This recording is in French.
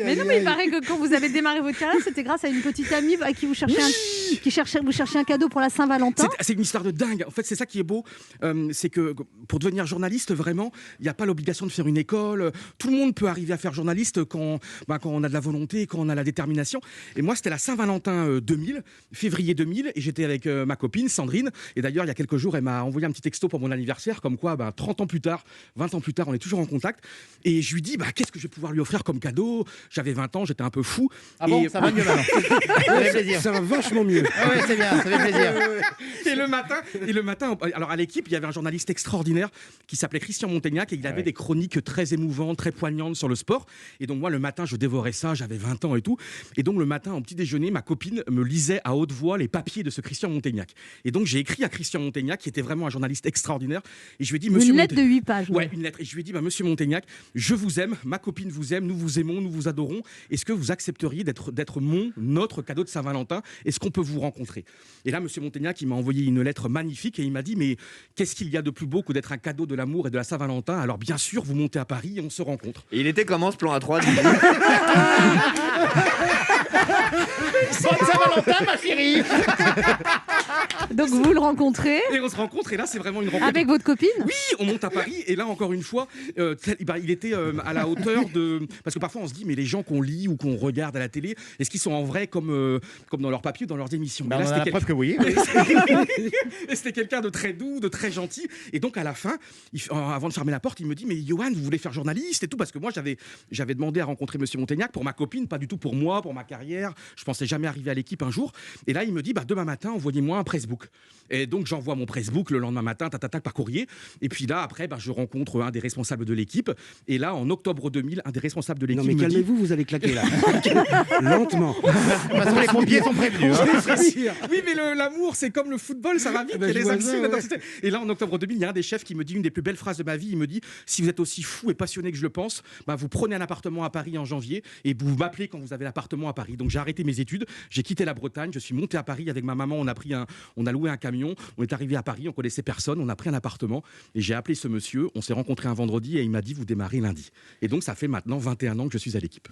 Mais non, mais il paraît que quand vous avez démarré votre carrière, c'était grâce à une petite amie à qui vous cherchiez vous cherchiez un cadeau pour la Saint-Valentin. C'est une histoire de dingue. En fait, c'est ça qui est beau. C'est que pour devenir journaliste, vraiment, il n'y a pas l'obligation de faire une école. Tout le monde peut arriver à faire journaliste quand on a de la volonté, quand on a la détermination. Et moi, c'était la Saint-Valentin 2000, février 2000, et j'étais avec ma copine Sandrine. Et d'ailleurs, il y a quelques jours, elle m'a envoyé un petit texto pour mon anniversaire, comme quoi, 30 ans plus tard, 20 ans plus tard, on est toujours en contact. Et je lui dis, qu'est-ce que je vais pouvoir lui offrir comme cadeau ? J'avais 20 ans, j'étais un peu fou. Ah bon, ça va mieux maintenant. Ça fait plaisir. Ça va vachement mieux. Ah ouais, c'est bien, ça fait plaisir. Et le matin, alors à l'équipe, il y avait un journaliste extraordinaire qui s'appelait Christian Montaignac et il avait des chroniques très émouvantes, très poignantes sur le sport. Et donc moi, le matin, je dévorais ça, j'avais 20 ans et tout. Et donc le matin, au petit déjeuner, ma copine me lisait à haute voix les papiers de ce Christian Montaignac. Et donc j'ai écrit à Christian Montaignac, qui était vraiment un journaliste extraordinaire. Et je lui ai dit, Une lettre de 8 pages. Ouais, une lettre. Et je lui ai dit, monsieur Montaignac, je vous aime, ma copine vous aime, nous vous aimons, nous vous adorons. Est-ce que vous accepteriez d'être notre cadeau de Saint-Valentin ? Est-ce qu'on peut vous rencontrer ? Et là, monsieur Montaignac, il m'a envoyé une lettre magnifique et il m'a dit, mais qu'est-ce qu'il y a de plus beau que d'être un cadeau de l'amour et de la Saint-Valentin ? Alors bien sûr, vous montez à Paris et on se rencontre. Et il était comment ce plan à 3 Bonne Saint-Valentin, ma chérie. Donc vous le rencontrez Et on se rencontre et là, c'est vraiment une rencontre. avec votre copine ? Oui, on monte à Paris et là encore une fois, il était à la hauteur de... Parce que parfois on se dit, mais les gens qu'on lit ou qu'on regarde à la télé, est-ce qu'ils sont en vrai comme dans leurs papiers ou dans leurs émissions ? On a la preuve que oui. Et c'était quelqu'un de très doux, de très gentil. Et donc à la fin, avant de fermer la porte, il me dit, mais Johan, vous voulez faire journaliste et tout ? Parce que moi, j'avais demandé à rencontrer monsieur Montaignac pour ma copine, pas du tout pour moi, pour ma carrière. Je pensais jamais arriver à l'équipe un jour. Et là, il me dit, demain matin, envoyez-moi un pressbook. Et donc j'envoie mon pressbook le lendemain matin, par courrier. Et puis là, après, je rencontre un des responsables de l'équipe. Et là, en octobre 2000, un des responsables de l'équipe Non mais calmez-vous, vous allez claquer là. Lentement. De toute façon, les pompiers sont prévenus. Oui, mais l'amour, c'est comme le football, ça va vite. Il y a les actions, l'intensité. Et là, en octobre 2000, il y a un des chefs qui me dit une des plus belles phrases de ma vie. Il me dit, si vous êtes aussi fou et passionné que je le pense, vous prenez un appartement à Paris en janvier et vous m'appelez quand vous avez l'appartement à Paris. Donc j'ai arrêté mes études, j'ai quitté la Bretagne, je suis monté à Paris avec ma maman. On a loué un camion, on est arrivé à Paris, on connaissait personne, on a pris un appartement et j'ai appelé ce monsieur. On s'est rencontré un vendredi et il m'a dit, vous démarrez lundi. Et donc ça fait maintenant 21 ans que je suis à l'équipe.